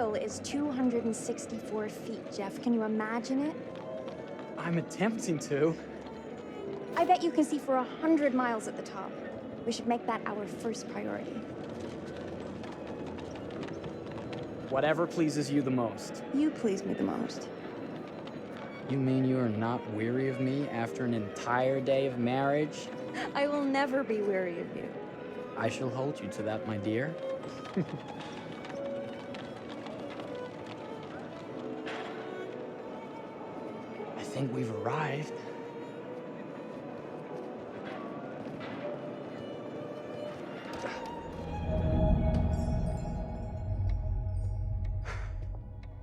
wheel is 264 feet, Jeff. Can you imagine it? I'm attempting to. I bet you can see for 100 miles at the top. We should make that our first priority. Whatever pleases you the most. You please me the most. You mean you are not weary of me after an entire day of marriage? I will never be weary of you. I shall hold you to that, my dear. I think we've arrived.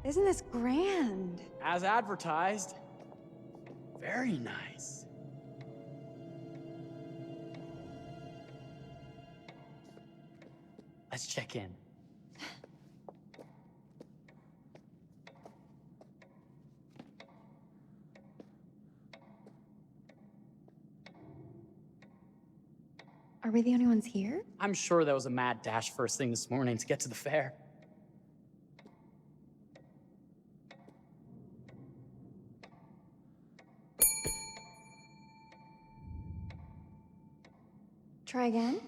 Isn't this grand? As advertised. Very nice. Let's check in. Are we the only ones here? I'm sure that was a mad dash first thing this morning to get to the fair. Try again?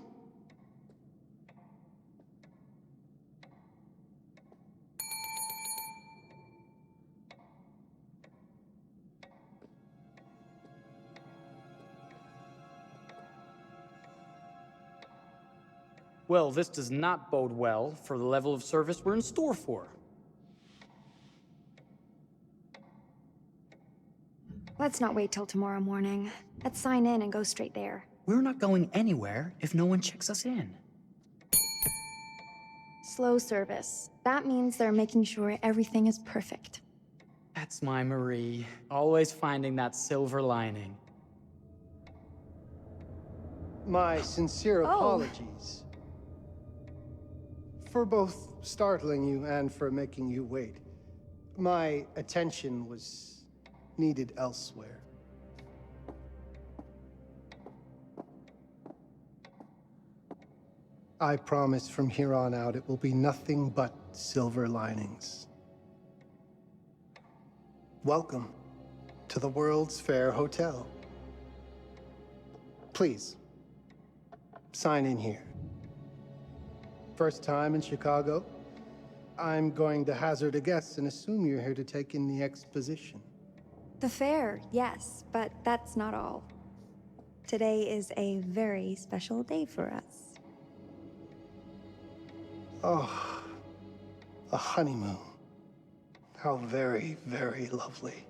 Well, this does not bode well for the level of service we're in store for. Let's not wait till tomorrow morning. Let's sign in and go straight there. We're not going anywhere if no one checks us in. Slow service. That means they're making sure everything is perfect. That's my Marie, always finding that silver lining. My sincere Oh. apologies for both startling you and for making you wait. My attention was needed elsewhere. I promise from here on out it will be nothing but silver linings. Welcome to the World's Fair Hotel. Please, sign in here. First time in Chicago? I'm going to hazard a guess and assume you're here to take in the exposition. The fair, yes, but that's not all. Today is a very special day for us. Oh, a honeymoon. How very, very lovely.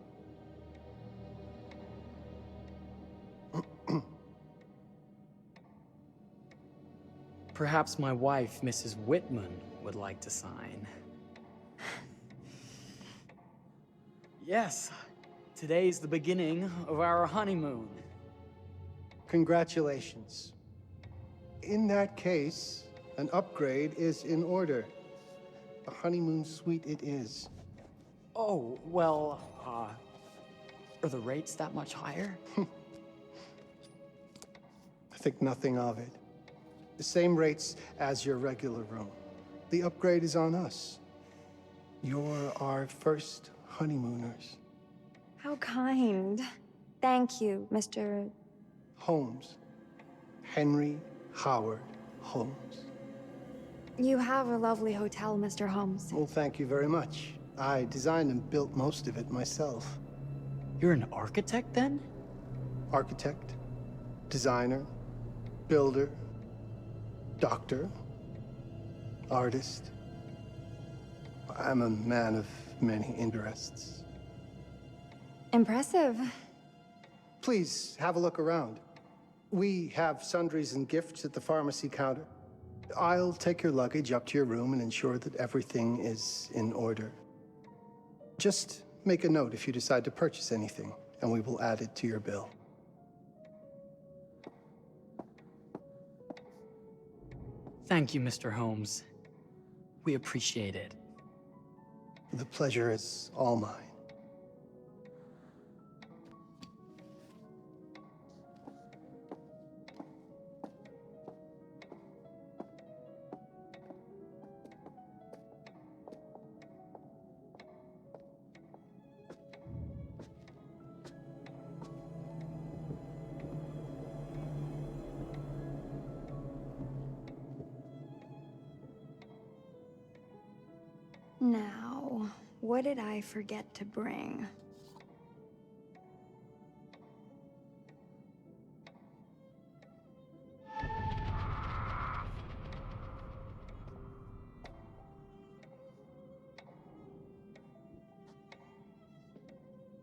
Perhaps my wife, Mrs. Whitman, would like to sign. Yes, today's the beginning of our honeymoon. Congratulations. In that case, an upgrade is in order. A honeymoon suite it is. Oh, well, are the rates that much higher? I think nothing of it. The same rates as your regular room. The upgrade is on us. You're our first honeymooners. How kind. Thank you, Mr. Holmes. Henry Howard Holmes. You have a lovely hotel, Mr. Holmes. Well, thank you very much. I designed and built most of it myself. You're an architect, then? Architect, designer, builder, doctor, artist. I'm a man of many interests. Impressive. Please have a look around. We have sundries and gifts at the pharmacy counter. I'll take your luggage up to your room and ensure that everything is in order. Just make a note if you decide to purchase anything, and we will add it to your bill. Thank you, Mr. Holmes. We appreciate it. The pleasure is all mine. Now, what did I forget to bring?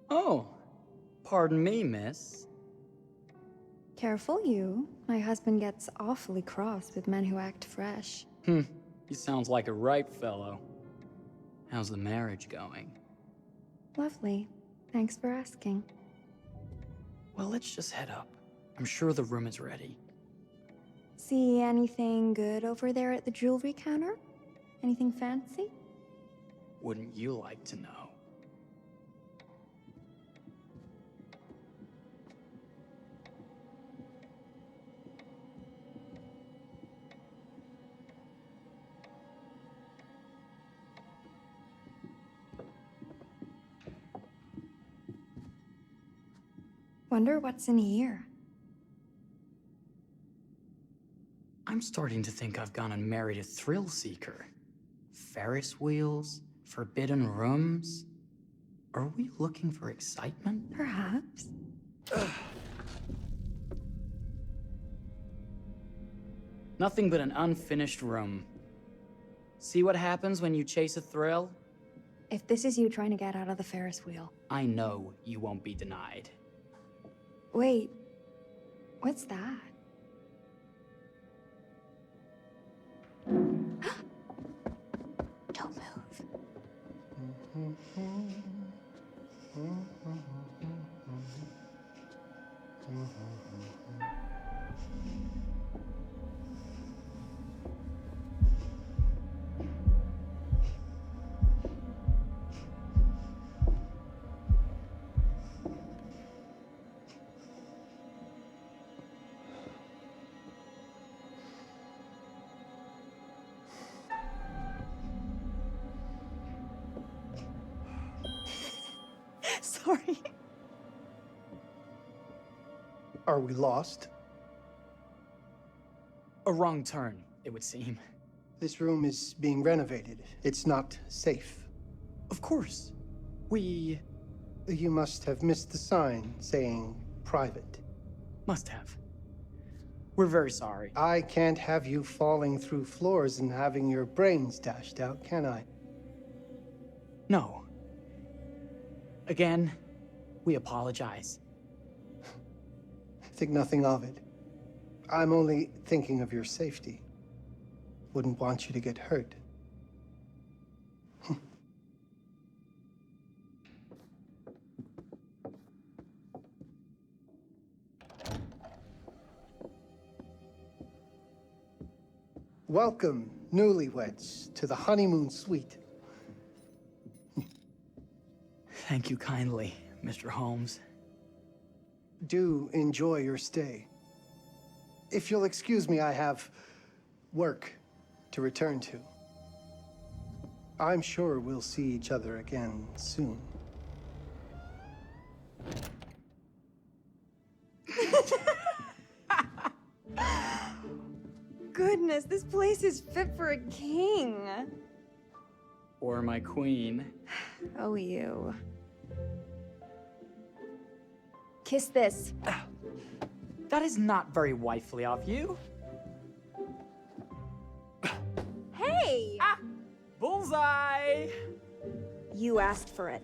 Oh, pardon me, miss. Careful you. My husband gets awfully cross with men who act fresh. He sounds like a ripe fellow. How's the marriage going? Lovely. Thanks for asking. Well, let's just head up. I'm sure the room is ready. See anything good over there at the jewelry counter? Anything fancy? Wouldn't you like to know? Wonder what's in here. I'm starting to think I've gone and married a thrill seeker. Ferris wheels, forbidden rooms. Are we looking for excitement? Perhaps. Nothing but an unfinished room. See what happens when you chase a thrill? If this is you trying to get out of the Ferris wheel. I know you won't be denied. Wait, what's that? Don't move. Sorry. Are we lost? A wrong turn, it would seem. This room is being renovated. It's not safe. Of course. We You must have missed the sign saying private. must have. We're very sorry. I can't have you falling through floors and having your brains dashed out, can I? No. Again, we apologize. Think nothing of it. I'm only thinking of your safety. Wouldn't want you to get hurt. Welcome, newlyweds, to the honeymoon suite. Thank you kindly, Mr. Holmes. Do enjoy your stay. If you'll excuse me, I have work to return to. I'm sure we'll see each other again soon. Goodness, this place is fit for a king. Or my queen. Oh, you. Kiss this. That is not very wifely of you. Hey! Ah! Bullseye! You asked for it.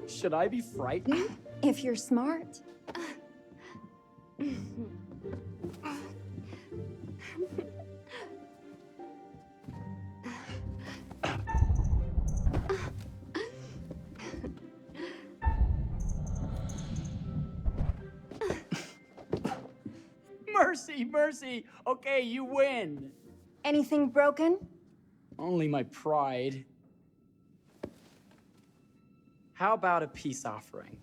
Should I be frightened? If you're smart. Mercy, mercy! Okay, you win! Anything broken? Only my pride. How about a peace offering?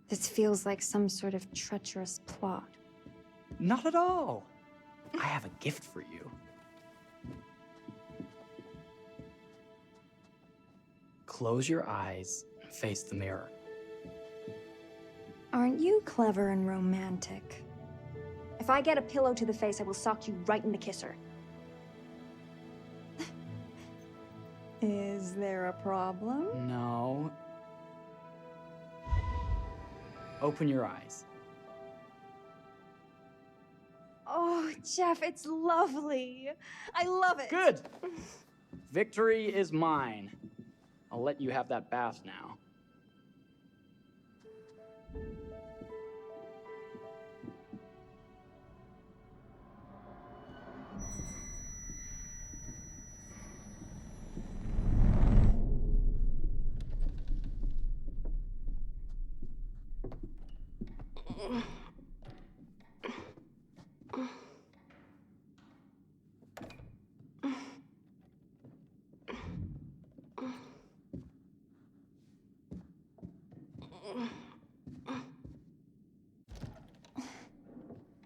This feels like some sort of treacherous plot. Not at all. I have a gift for you. Close your eyes and face the mirror. Aren't you clever and romantic? If I get a pillow to the face, I will sock you right in the kisser. Is there a problem? No. Open your eyes. Oh, Jeff, it's lovely. I love it. Good! Victory is mine. I'll let you have that bath now.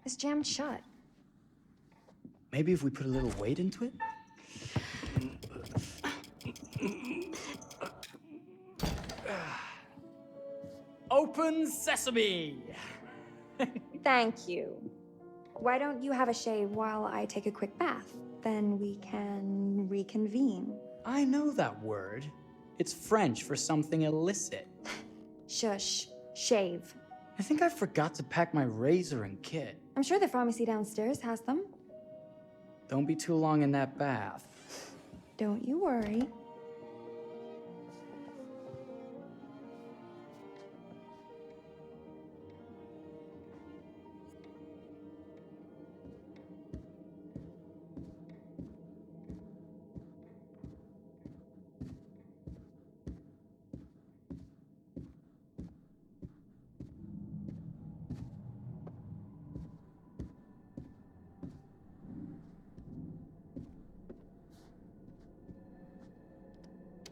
It's jammed shut. Maybe if we put a little weight into it? Open sesame! Thank you. Why don't you have a shave while I take a quick bath? Then we can reconvene. I know that word. It's French for something illicit. Shush. Shave. I think I forgot to pack my razor and kit. I'm sure the pharmacy downstairs has them. Don't be too long in that bath. Don't you worry.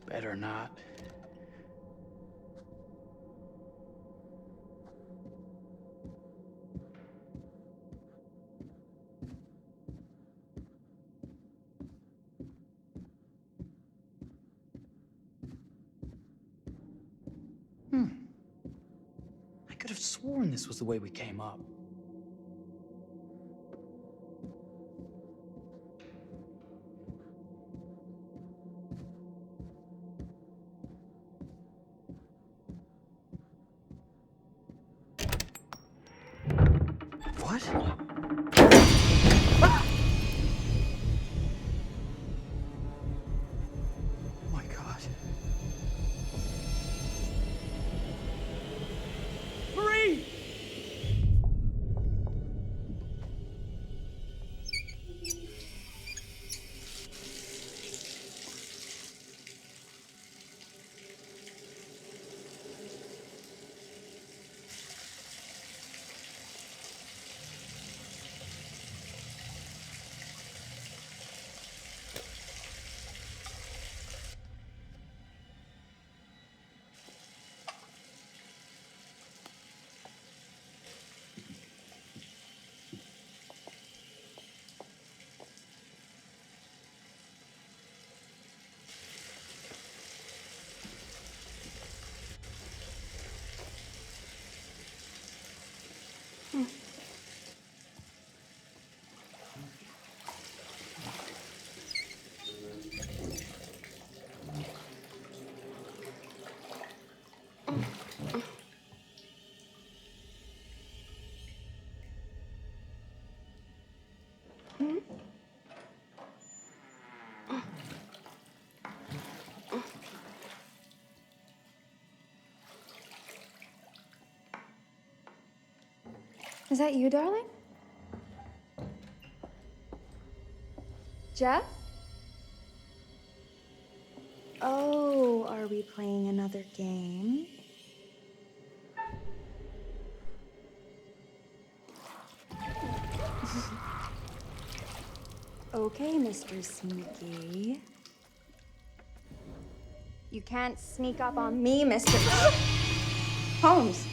Better not. I could have sworn this was the way we came up. What? Ah! Oh my God. Marie! Is that you, darling? Jeff? Oh, are we playing another game? Okay, Mr. Sneaky. You can't sneak up on me, Mr. Holmes.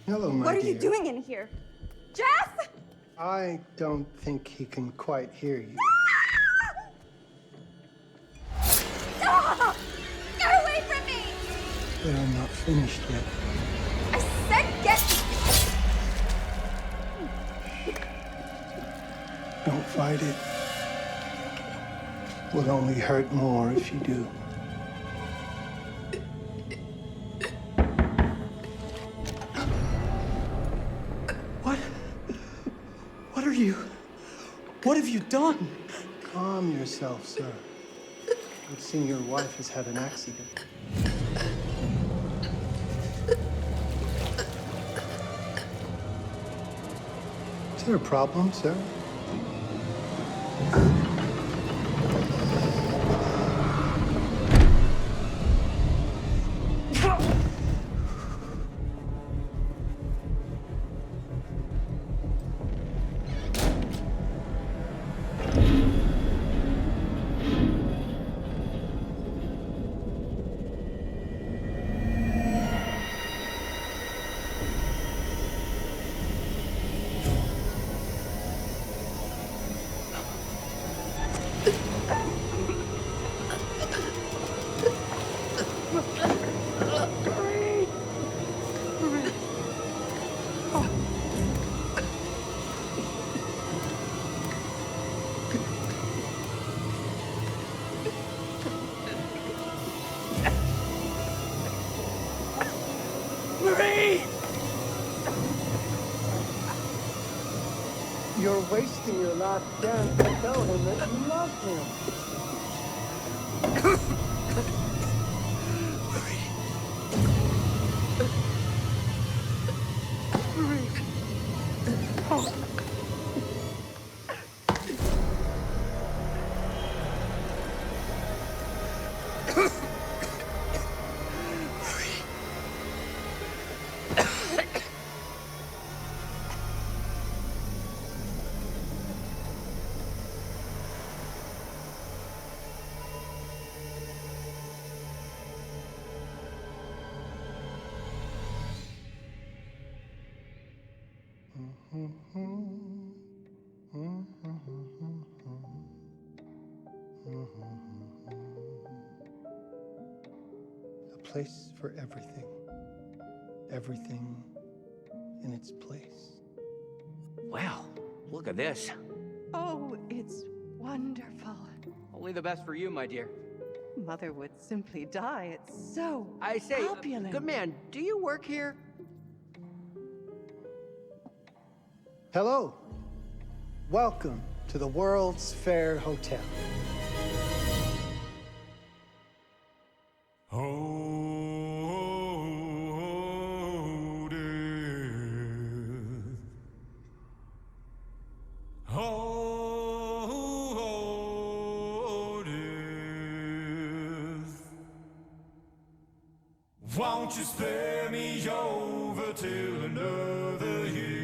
Hello, my What are dear. you doing in here? Jeff! I don't think he can quite hear you. Ah! Get away from me! But I'm not finished yet. I said Get! Don't fight it. Will only hurt more if you do. What are you? What have you done? Calm yourself, sir. I've seen your wife has had an accident. Is there a problem, sir? You're wasting your last chance to tell him that you love him. A place for everything. Everything in its place. Wow, look at this. Oh, it's wonderful. Only the best for you, my dear. Mother would simply die. It's so I say, opulent. good man, do you work here? Hello. Welcome to the World's Fair Hotel. Won't you spare me over till another year?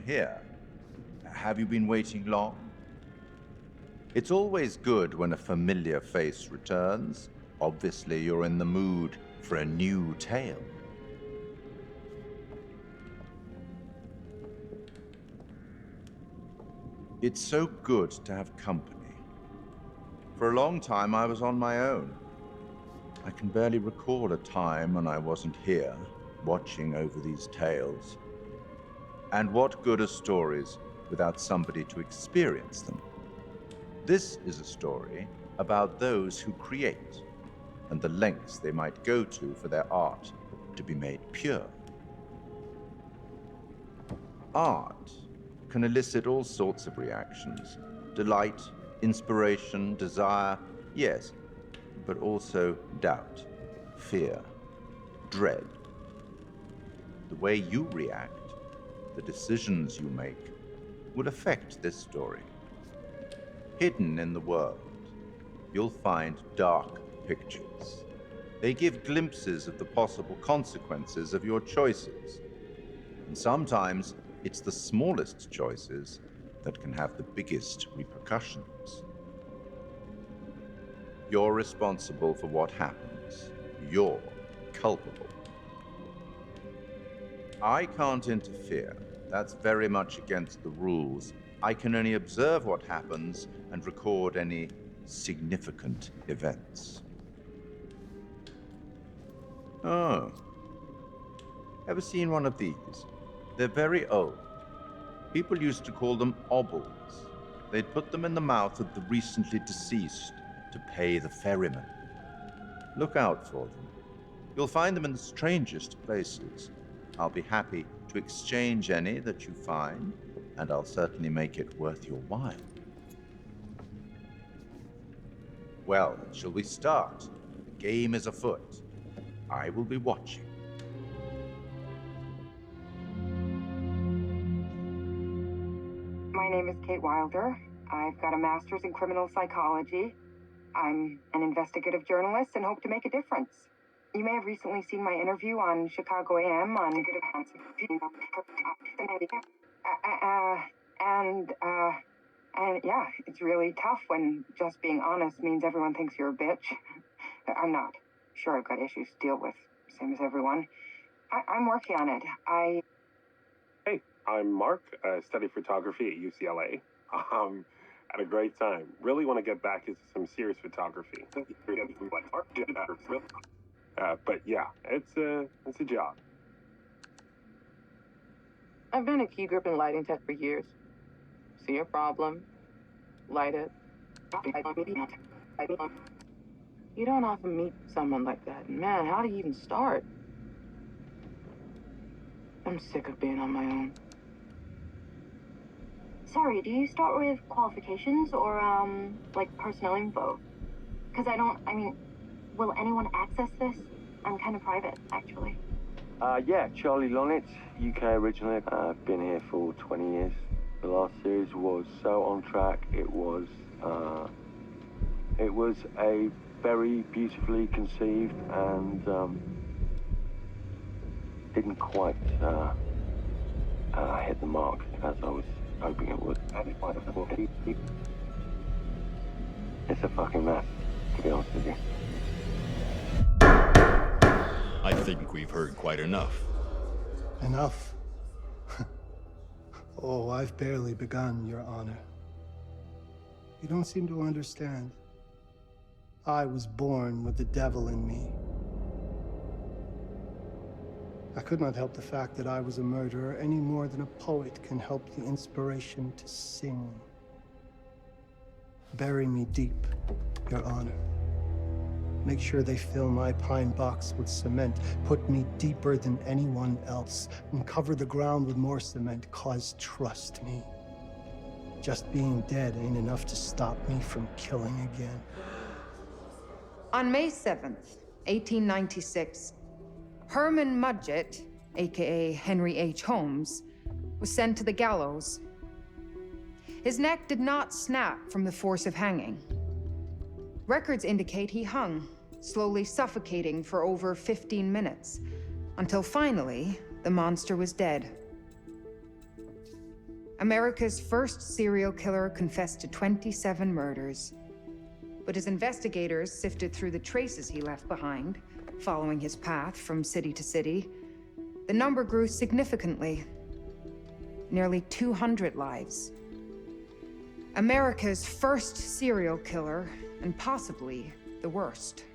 here. Have you been waiting long? It's always good when a familiar face returns. Obviously, you're in the mood for a new tale. It's so good to have company. For a long time, I was on my own. I can barely recall a time when I wasn't here, watching over these tales. And what good are stories without somebody to experience them? This is a story about those who create, and the lengths they might go to for their art to be made pure. Art can elicit all sorts of reactions. Delight, inspiration, desire, yes, but also doubt, fear, dread. The way you react, the decisions you make, will affect this story. Hidden in the world, you'll find dark pictures. They give glimpses of the possible consequences of your choices. And sometimes it's the smallest choices that can have the biggest repercussions. You're responsible for what happens. You're culpable. I can't interfere. That's very much against the rules. I can only observe what happens and record any significant events. Oh. Ever seen one of these? They're very old. People used to call them obols. They'd put them in the mouth of the recently deceased to pay the ferryman. Look out for them. You'll find them in the strangest places. I'll be happy to exchange any that you find, and I'll certainly make it worth your while. Well, shall we start? The game is afoot. I will be watching. My name is Kate Wilder. I've got a master's in criminal psychology. I'm an investigative journalist and hope to make a difference. You may have recently seen my interview on Chicago AM on and yeah, it's really tough when just being honest means everyone thinks you're a bitch. I'm not. Sure, I've got issues to deal with, same as everyone. I'm working on it. Hey, I'm Mark. I study photography at UCLA. Had a great time. Really want to get back into some serious photography. But yeah, it's a job. I've been a key grip and lighting tech for years. See a problem, light it. You don't often meet someone like that. Man, how do you even start? I'm sick of being on my own. Sorry, do you start with qualifications or, like personnel info? Because will anyone access this? I'm kind of private, actually. Yeah, Charlie Lonitz, UK originally. I've been here for 20 years. The last series was so on track. It was a very beautifully conceived and didn't quite hit the mark as I was hoping it would. It's a fucking mess, to be honest with you. I think we've heard quite enough. Enough? Oh, I've barely begun, Your Honor. You don't seem to understand. I was born with the devil in me. I could not help the fact that I was a murderer any more than a poet can help the inspiration to sing. Bury me deep, Your Honor. Make sure they fill my pine box with cement. Put me deeper than anyone else. And cover the ground with more cement, 'cause trust me, just being dead ain't enough to stop me from killing again. On May 7th, 1896, Herman Mudgett, aka Henry H. Holmes, was sent to the gallows. His neck did not snap from the force of hanging. Records indicate he hung, slowly suffocating for over 15 minutes, until finally, the monster was dead. America's first serial killer confessed to 27 murders. But as investigators sifted through the traces he left behind, following his path from city to city, the number grew significantly. Nearly 200 lives. America's first serial killer, and possibly the worst.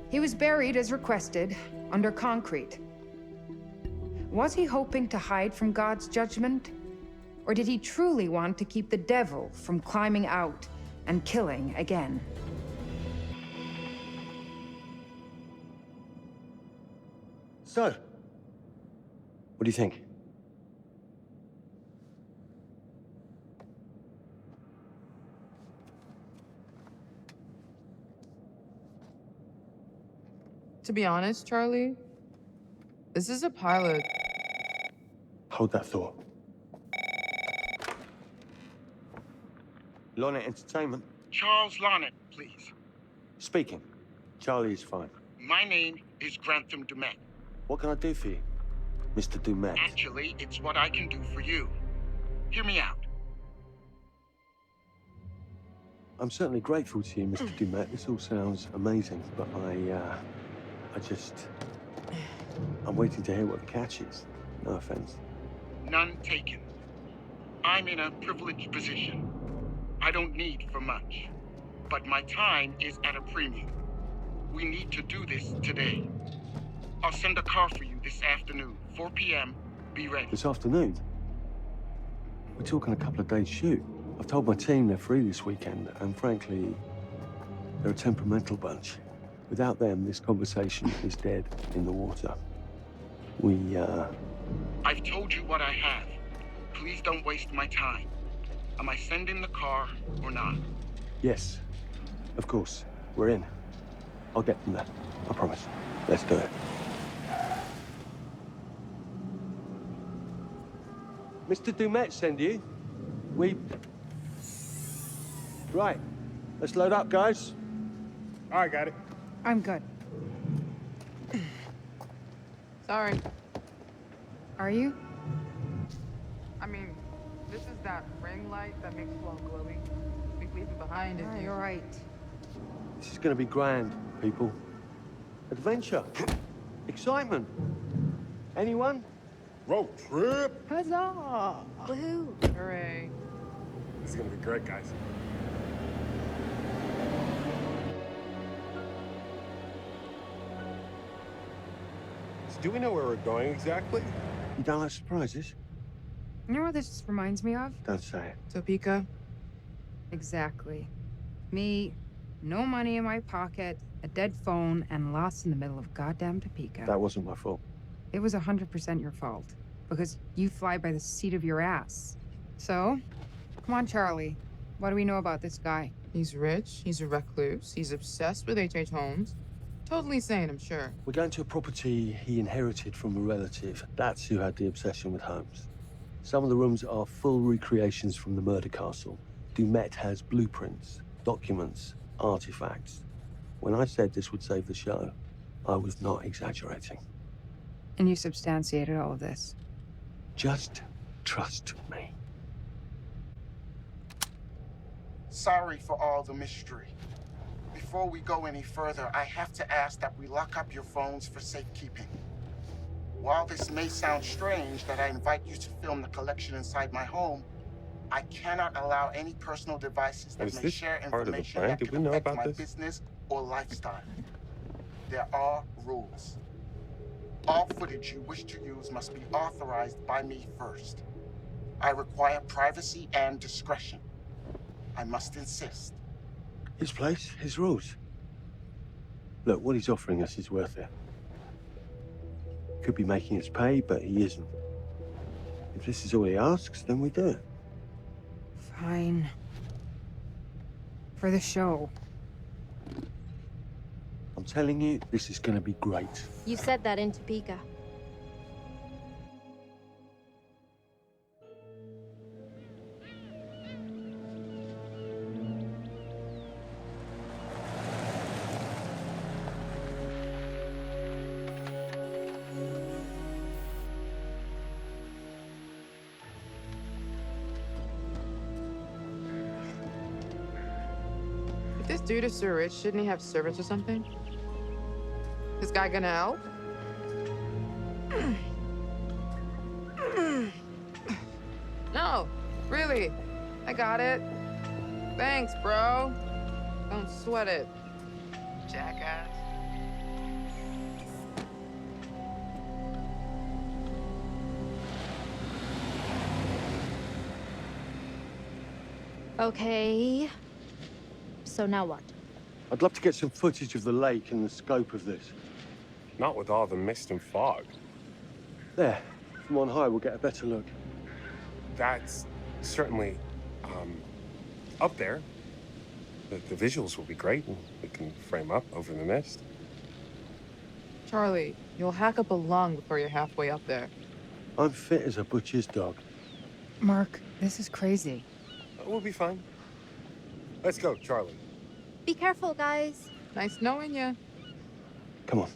He was buried as requested, under concrete. Was he hoping to hide from God's judgment? Or did he truly want to keep the devil from climbing out and killing again? So, what do you think? To be honest, Charlie, this is a pilot. Hold that thought. Lonnet Entertainment. Charles Lonnet, please. Speaking. Charlie is fine. My name is Grantham Dumet. What can I do for you, Mr. Dumet? Actually, it's what I can do for you. Hear me out. I'm certainly grateful to you, Mr. Dumet. This all sounds amazing, but I'm waiting to hear what the catch is. No offense. None taken. I'm in a privileged position. I don't need for much, but my time is at a premium. We need to do this today. I'll send a car for you this afternoon, 4 p.m. Be ready. This afternoon? We're talking a couple of days shoot. I've told my team they're free this weekend, and frankly, they're a temperamental bunch. Without them, this conversation is dead in the water. I've told you what I have. Please don't waste my time. Am I sending the car or not? Yes, of course. We're in. I'll get them there. I promise. Let's do it. Mr. Dumet send you? Right. Let's load up, guys. All right, got it. I'm good. Sorry. Are you? I mean, this is that ring light that makes you all glowy. We leave it behind if you... You're right. This is gonna be grand, people. Adventure. Excitement. Anyone? Road trip. Huzzah! Woohoo! Hooray. This is gonna be great, guys. So do we know where we're going exactly? You don't like surprises? You know what this reminds me of? Don't say it. Topeka? Exactly. Me, no money in my pocket, a dead phone, and lost in the middle of goddamn Topeka. That wasn't my fault. It was 100% your fault. Because you fly by the seat of your ass. So, come on, Charlie. What do we know about this guy? He's rich, he's a recluse, he's obsessed with H.H. Holmes. Totally sane, I'm sure. We're going to a property he inherited from a relative. That's who had the obsession with Holmes. Some of the rooms are full recreations from the murder castle. Dumet has blueprints, documents, artifacts. When I said this would save the show, I was not exaggerating. And you substantiated all of this? Just trust me. Sorry for all the mystery. Before we go any further, I have to ask that we lock up your phones for safekeeping. While this may sound strange that I invite you to film the collection inside my home, I cannot allow any personal devices that may share information that could affect my business or lifestyle. There are rules. All footage you wish to use must be authorized by me first. I require privacy and discretion. I must insist. His place, his rules. Look, what he's offering us is worth it. Could be making us pay, but he isn't. If this is all he asks, then we do it. Fine. For the show. I'm telling you, this is gonna be great. You said that in Topeka. this dude is so rich, shouldn't he have servants or something? This guy gonna help? No, really. I got it. Thanks, bro. Don't sweat it, jackass. Okay. So now what? I'd love to get some footage of the lake and the scope of this. Not with all the mist and fog. There. From on high, we'll get a better look. That's certainly, up there. The visuals will be great, and we can frame up over the mist. Charlie, you'll hack up a lung before you're halfway up there. I'm fit as a butcher's dog. Mark, this is crazy. We'll be fine. Let's go, Charlie. Be careful, guys. Nice knowing you. Come on.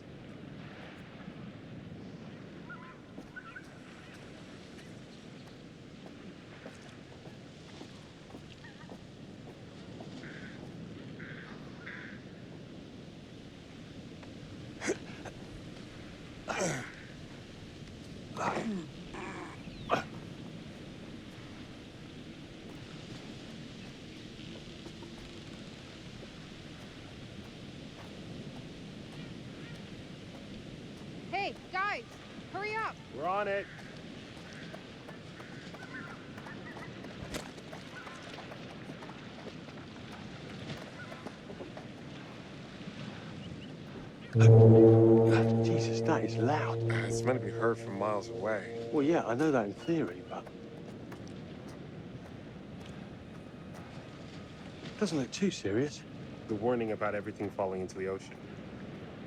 Hey, guys, hurry up. We're on it. Jesus, that is loud. It's meant to be heard from miles away. Well, yeah, I know that in theory, but... it doesn't look too serious. The warning about everything falling into the ocean.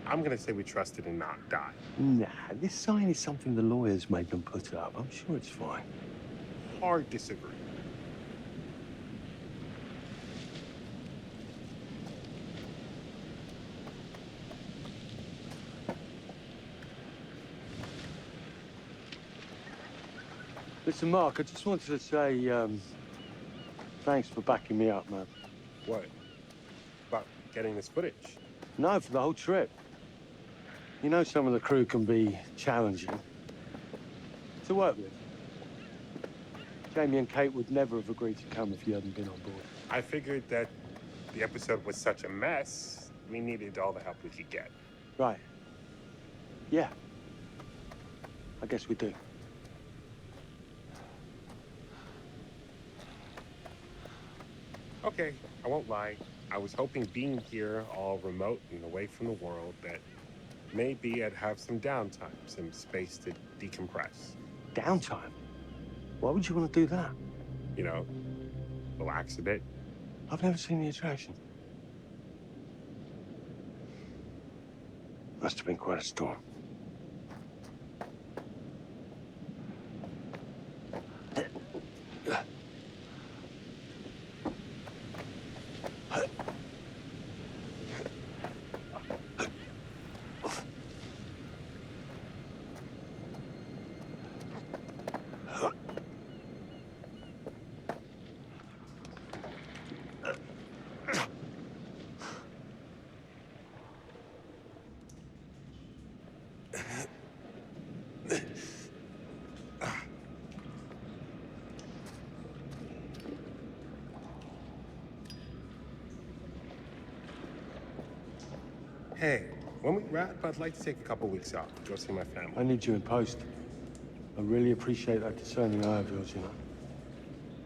I'm gonna say we trust it and not die. Nah, this sign is something the lawyers made them put up. I'm sure it's fine. Hard disagree. Listen, Mark, I just wanted to say, thanks for backing me up, man. What? About getting this footage? No, for the whole trip. You know some of the crew can be challenging to work with. Jamie and Kate would never have agreed to come if you hadn't been on board. I figured that the episode was such a mess, we needed all the help we could get. Right. Yeah. I guess we do. Okay, I won't lie. I was hoping being here, all remote and away from the world, that maybe I'd have some downtime, some space to decompress. Downtime? Why would you want to do that? You know, relax a bit. I've never seen the attraction. Must have been quite a storm. Hey, when we wrap, I'd like to take a couple weeks off, go see my family. I need you in post. I really appreciate that discerning eye of yours, you know.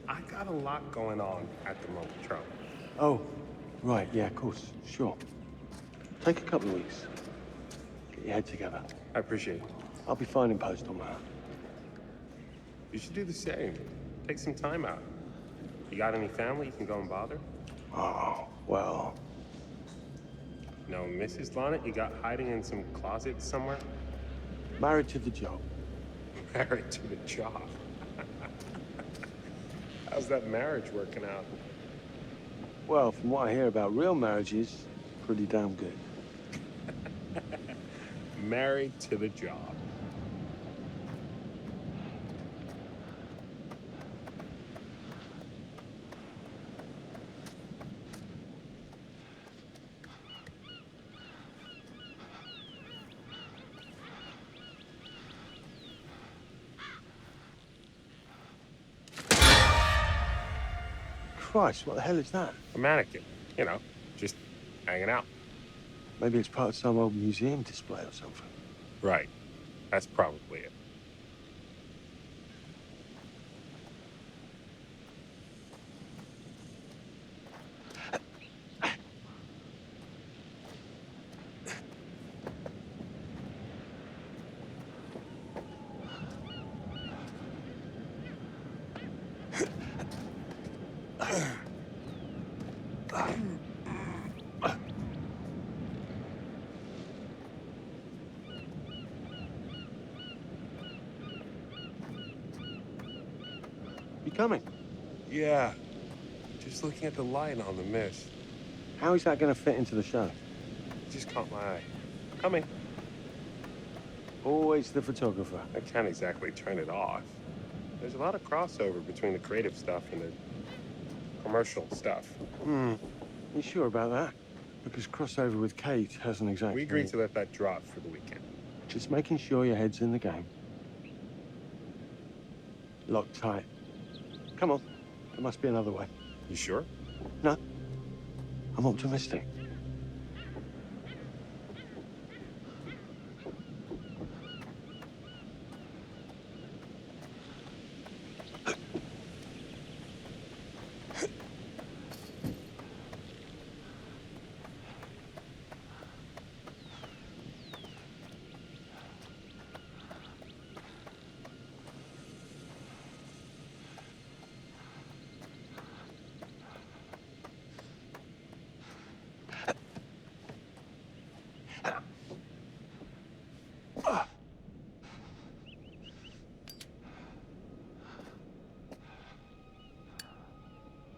I got a lot going on at the moment, Charlie. Oh, right, yeah, of course, sure. Take a couple of weeks. Get your head together. I appreciate it. I'll be fine in post on that. You should do the same. Take some time out. You got any family you can go and bother? Oh, well... No, Mrs. Lonnet, you got hiding in some closet somewhere? Married to the job. Married to the job. How's that marriage working out? Well, from what I hear about real marriages, pretty damn good. Married to the job. Christ, what the hell is that? A mannequin. You know, just hanging out. Maybe it's part of some old museum display or something. Right. That's probably it. You coming? Yeah. Just looking at the light on the mist. How is that going to fit into the show? It just caught my eye. Coming. Always the photographer. I can't exactly turn it off. There's a lot of crossover between the creative stuff and the commercial stuff. You sure about that? Because crossover with Kate hasn't exactly... We agreed to let that drop for the weekend. Just making sure your head's in the game. Locked tight. Come on. There must be another way. You sure? No. I'm optimistic.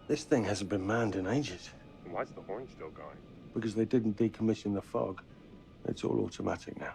This thing hasn't been manned in ages. And why's the horn still going? Because they didn't decommission the fog. It's all automatic now.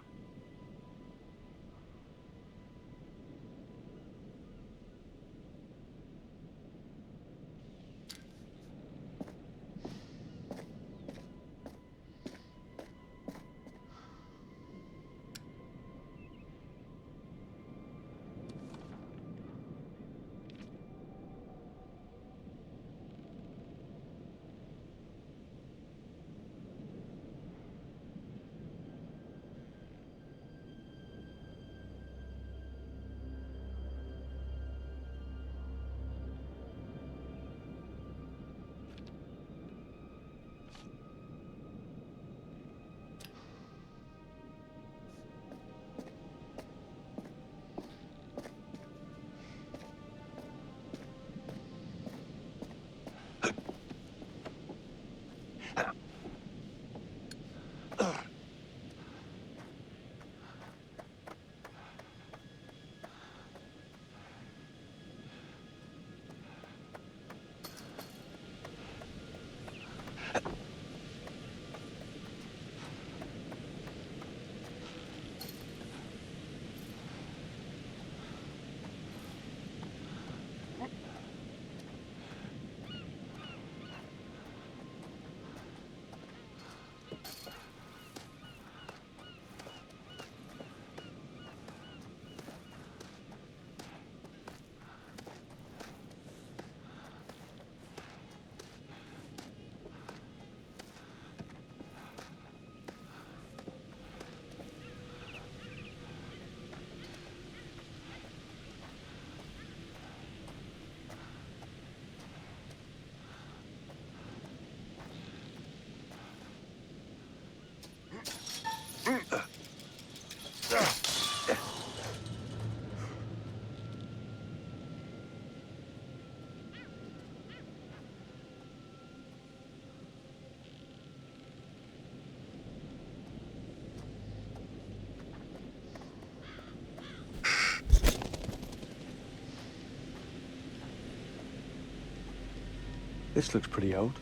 This looks pretty old.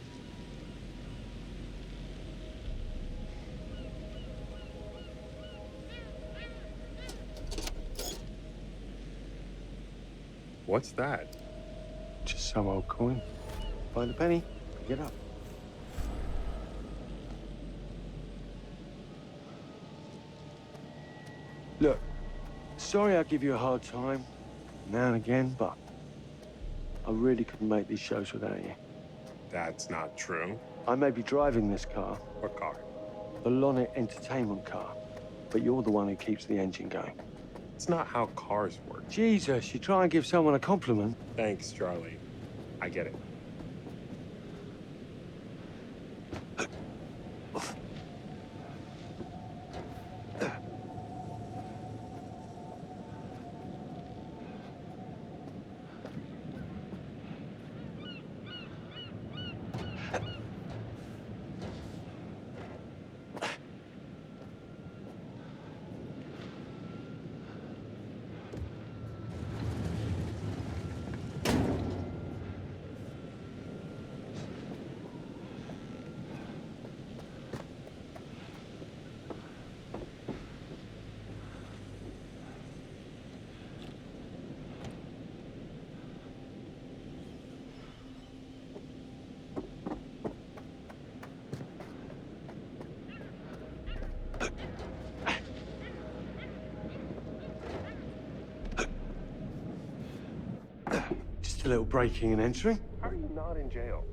What's that? Just some old coin. Find a penny, pick it up. Look, sorry I give you a hard time now and again, but I really couldn't make these shows without you. That's not true. I may be driving this car. What car? The Roccat Entertainment car. But you're the one who keeps the engine going. It's not how cars work. Jesus, you try and give someone a compliment. Thanks, Charlie. I get it. Just a little breaking and entering. How are you not in jail?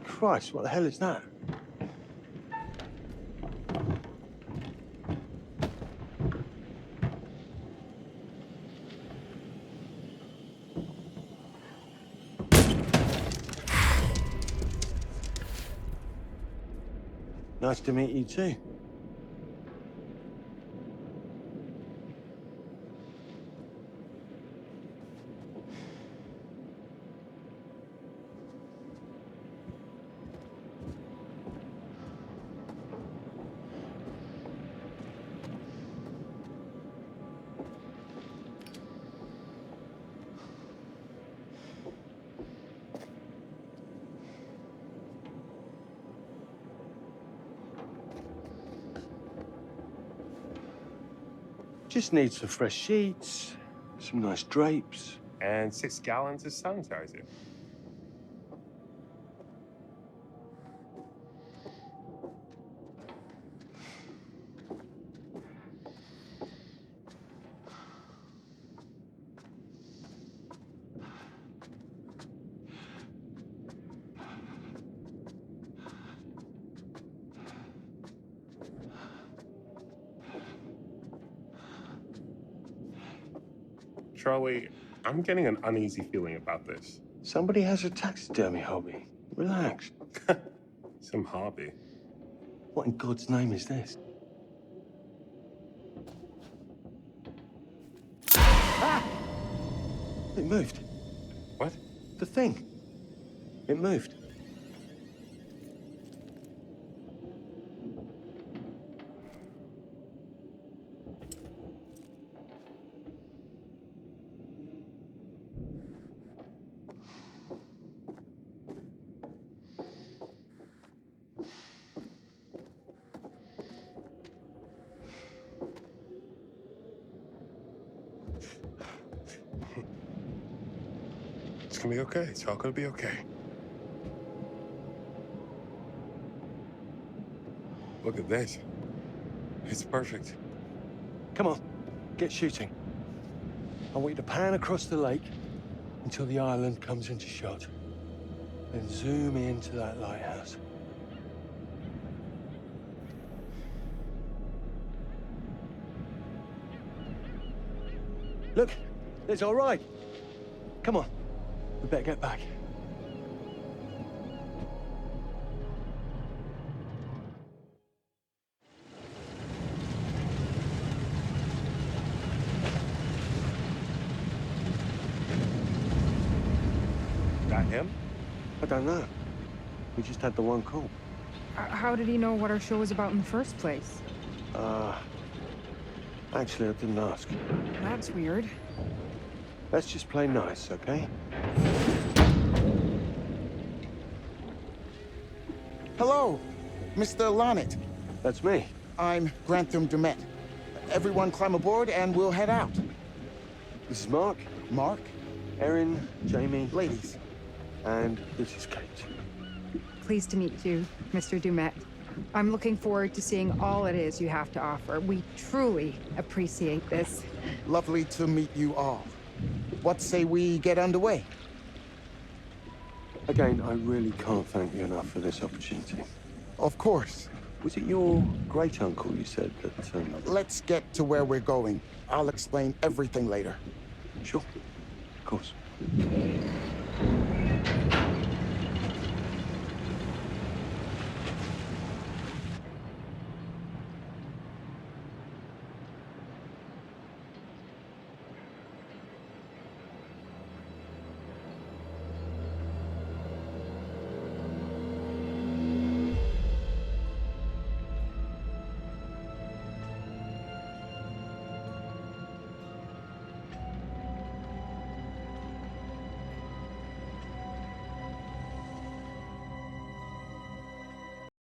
Christ, what the hell is that? Nice to meet you too. Just need some fresh sheets, some nice drapes. And 6 gallons of sanitizer. Charlie, I'm getting an uneasy feeling about this. Somebody has a taxidermy hobby. Relax. Some hobby. What in God's name is this? Ah! It moved. What? The thing. It moved. It's gonna be okay. It's all gonna be okay. Look at this. It's perfect. Come on, get shooting. I want you to pan across the lake until the island comes into shot. Then zoom into that lighthouse. Look, it's all right. Come on, we better get back. That him? I don't know. We just had the one call. How did he know what our show was about in the first place? Actually, I didn't ask. That's weird. Let's just play nice, okay? Hello, Mr. Lonnet. That's me. I'm Grantham Demet. Everyone climb aboard and we'll head out. This is Mark. Mark? Erin, Jamie. Ladies. And this is Kate. pleased to meet you, Mr. Dumet. I'm looking forward to seeing all it is you have to offer. We truly appreciate this. Lovely to meet you all. What say we get underway? Again, I really can't thank you enough for this opportunity. Of course. Was it your great-uncle you said that... Let's get to where we're going. I'll explain everything later. Sure. Of course.